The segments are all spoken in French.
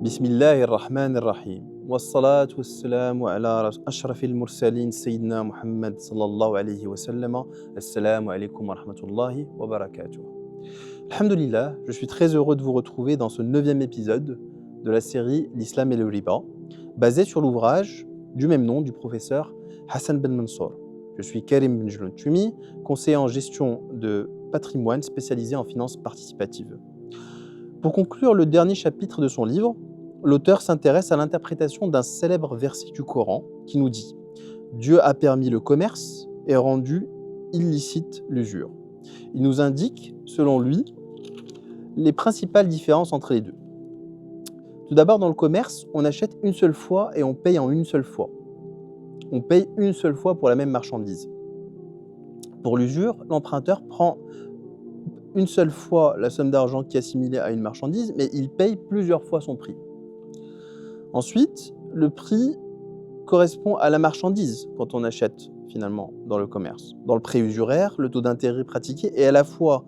بسم الله الرحمن الرحيم والصلاة والسلام على أشرف المرسلين سيدنا محمد صلى الله عليه وسلم. Assalamu alaikum wa rahmatullahi wa barakatuh. Alhamdulillah, je suis très heureux de vous retrouver dans ce 9e épisode de la série L'Islam et le riba, basé sur l'ouvrage du même nom du professeur Hassan Ben Mansour. Je suis Karim Ben Tumi, conseiller en gestion de patrimoine spécialisé en finances participatives. Pour conclure le dernier chapitre de son livre, l'auteur s'intéresse à l'interprétation d'un célèbre verset du Coran qui nous dit « Dieu a permis le commerce et rendu illicite l'usure ». Il nous indique, selon lui, les principales différences entre les deux. Tout d'abord, dans le commerce, on achète une seule fois et on paye en une seule fois. On paye une seule fois pour la même marchandise. Pour l'usure, l'emprunteur prend une seule fois la somme d'argent qui est assimilée à une marchandise, mais il paye plusieurs fois son prix. Ensuite, le prix correspond à la marchandise quand on achète finalement dans le commerce. Dans le prêt usuraire, le taux d'intérêt pratiqué est à la fois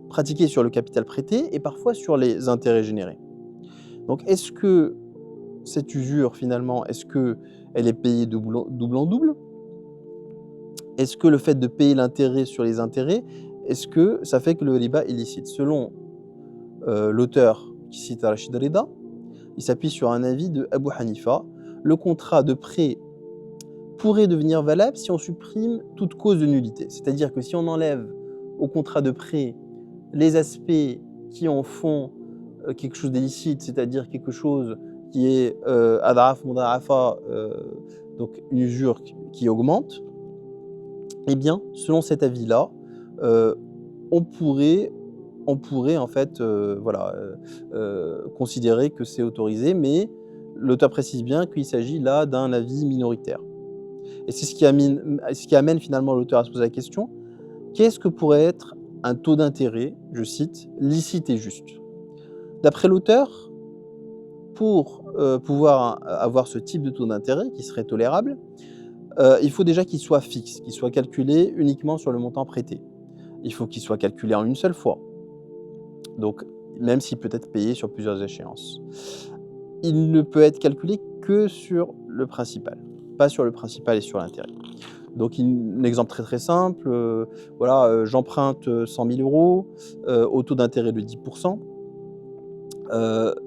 pratiqué sur le capital prêté et parfois sur les intérêts générés. Donc est-ce que cette usure finalement, est-ce qu'elle est payée de double en double? Est-ce que le fait de payer l'intérêt sur les intérêts, est-ce que ça fait que le riba est licite? Selon l'auteur qui cite Rachid Rida, il s'appuie sur un avis de Abu Hanifa. Le contrat de prêt pourrait devenir valable si on supprime toute cause de nullité. C'est-à-dire que si on enlève au contrat de prêt les aspects qui en font quelque chose d'illicite, c'est-à-dire quelque chose qui est adraf muda'afa, donc une usure qui augmente, eh bien, selon cet avis-là, on pourrait en fait considérer que c'est autorisé, mais l'auteur précise bien qu'il s'agit là d'un avis minoritaire. Et c'est ce qui amène finalement l'auteur à se poser la question, qu'est-ce que pourrait être un taux d'intérêt, je cite, licite et juste? D'après l'auteur, pour pouvoir avoir ce type de taux d'intérêt qui serait tolérable, il faut déjà qu'il soit fixe, qu'il soit calculé uniquement sur le montant prêté. Il faut qu'il soit calculé en une seule fois. Donc, même s'il peut être payé sur plusieurs échéances. Il ne peut être calculé que sur le principal, pas sur le principal et sur l'intérêt. Donc, un exemple très très simple, j'emprunte 100 000 euros au taux d'intérêt de 10%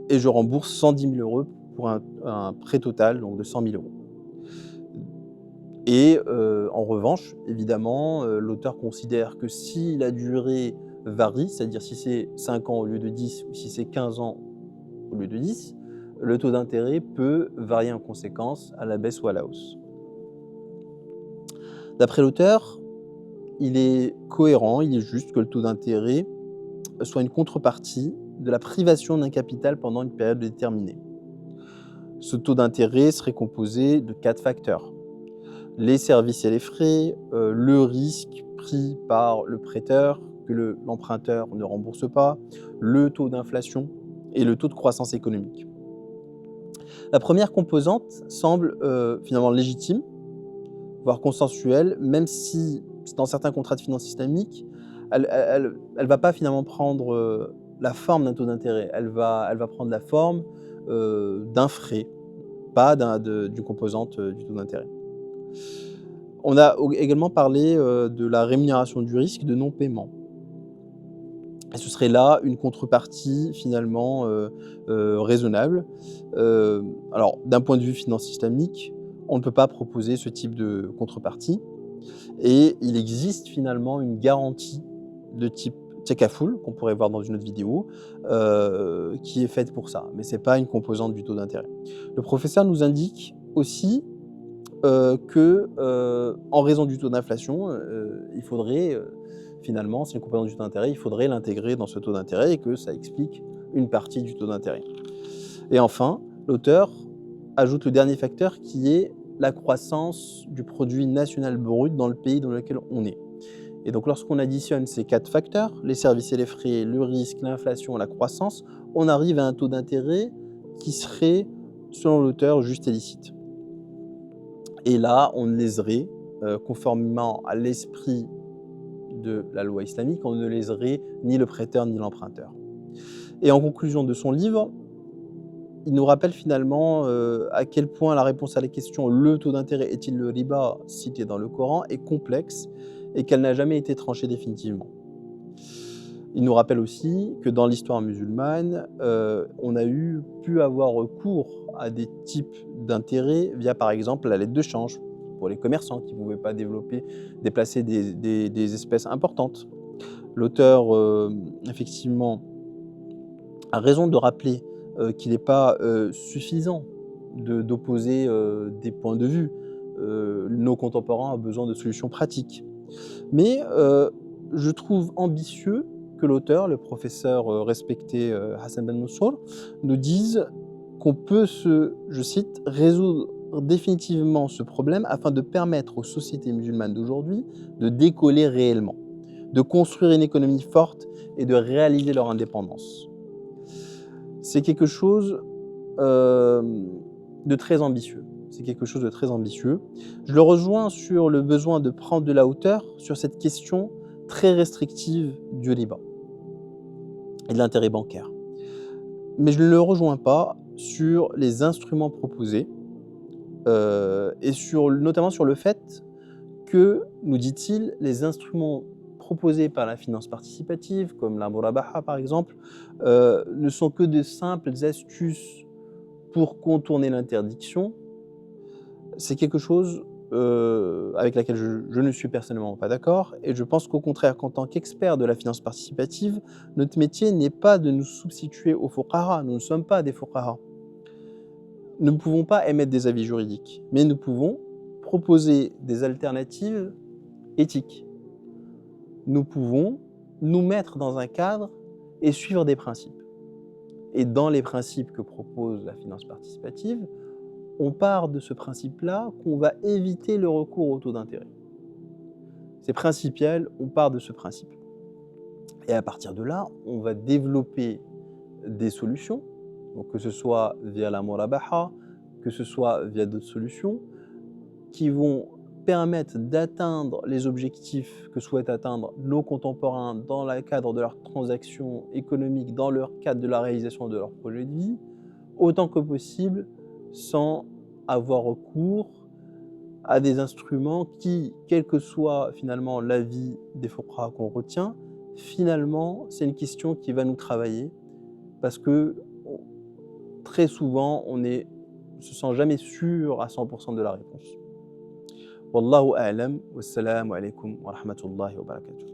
et je rembourse 110 000 euros pour un prêt total donc de 100 000 euros. Et en revanche, évidemment, l'auteur considère que si la durée varie, c'est-à-dire si c'est 5 ans au lieu de 10 ou si c'est 15 ans au lieu de 10, le taux d'intérêt peut varier en conséquence à la baisse ou à la hausse. D'après l'auteur, il est cohérent, il est juste que le taux d'intérêt soit une contrepartie de la privation d'un capital pendant une période déterminée. Ce taux d'intérêt serait composé de 4 facteurs. Les services et les frais, le risque pris par le prêteur que l'emprunteur ne rembourse pas, le taux d'inflation et le taux de croissance économique. La première composante semble finalement légitime, voire consensuelle, même si dans certains contrats de finances islamiques, elle va pas finalement prendre la forme d'un taux d'intérêt, elle va prendre la forme d'un frais, pas d'une composante du taux d'intérêt. On a également parlé de la rémunération du risque de non-paiement. Et ce serait là une contrepartie finalement raisonnable. Alors, d'un point de vue finance islamique, on ne peut pas proposer ce type de contrepartie. Et il existe finalement une garantie de type Tekaful, qu'on pourrait voir dans une autre vidéo, qui est faite pour ça. Mais ce n'est pas une composante du taux d'intérêt. Le professeur nous indique aussi en raison du taux d'inflation, il faudrait finalement, c'est une composante du taux d'intérêt, il faudrait l'intégrer dans ce taux d'intérêt et que ça explique une partie du taux d'intérêt. Et enfin, l'auteur ajoute le dernier facteur qui est la croissance du produit national brut dans le pays dans lequel on est. Et donc lorsqu'on additionne ces 4 facteurs, les services et les frais, le risque, l'inflation, la croissance, on arrive à un taux d'intérêt qui serait, selon l'auteur, juste et licite. Et là, on ne léserait, conformément à l'esprit de la loi islamique, on ne léserait ni le prêteur ni l'emprunteur. Et en conclusion de son livre, il nous rappelle finalement à quel point la réponse à la question «Le taux d'intérêt est-il le riba?» cité dans le Coran est complexe et qu'elle n'a jamais été tranchée définitivement. Il nous rappelle aussi que dans l'histoire musulmane, on a pu avoir recours à des types d'intérêts via, par exemple, la lettre de change pour les commerçants qui ne pouvaient pas déplacer des espèces importantes. L'auteur, effectivement, a raison de rappeler, qu'il n'est pas, suffisant d'opposer, des points de vue. Nos contemporains ont besoin de solutions pratiques. Mais, je trouve ambitieux que l'auteur, le professeur, respecté, Hassan Ben Mansour, nous dise qu'on peut je cite: «résoudre définitivement ce problème afin de permettre aux sociétés musulmanes d'aujourd'hui de décoller réellement, de construire une économie forte et de réaliser leur indépendance». C'est quelque chose, de très ambitieux. C'est quelque chose de très ambitieux. Je le rejoins sur le besoin de prendre de la hauteur sur cette question très restrictive du riba et de l'intérêt bancaire. Mais je ne le rejoins pas sur les instruments proposés, et notamment sur le fait que, nous dit-il, les instruments proposés par la finance participative, comme la murabaha par exemple, ne sont que de simples astuces pour contourner l'interdiction. C'est quelque chose, avec laquelle je ne suis personnellement pas d'accord et je pense qu'au contraire qu'en tant qu'expert de la finance participative, notre métier n'est pas de nous substituer aux fuqaha, nous ne sommes pas des fuqaha. Nous ne pouvons pas émettre des avis juridiques, mais nous pouvons proposer des alternatives éthiques. Nous pouvons nous mettre dans un cadre et suivre des principes. Et dans les principes que propose la finance participative, on part de ce principe-là qu'on va éviter le recours au taux d'intérêt. C'est principiel, on part de ce principe. Et à partir de là, on va développer des solutions, donc que ce soit via la murabaha, que ce soit via d'autres solutions, qui vont permettre d'atteindre les objectifs que souhaitent atteindre nos contemporains dans le cadre de leurs transactions économiques, dans le cadre de la réalisation de leur projet de vie, autant que possible, sans avoir recours à des instruments qui, quel que soit finalement l'avis des fuqaha qu'on retient, finalement, c'est une question qui va nous travailler parce que très souvent, on ne se sent jamais sûr à 100% de la réponse. Wallahu a'lam, wassalamu alaikum wa rahmatullahi wa barakatuh.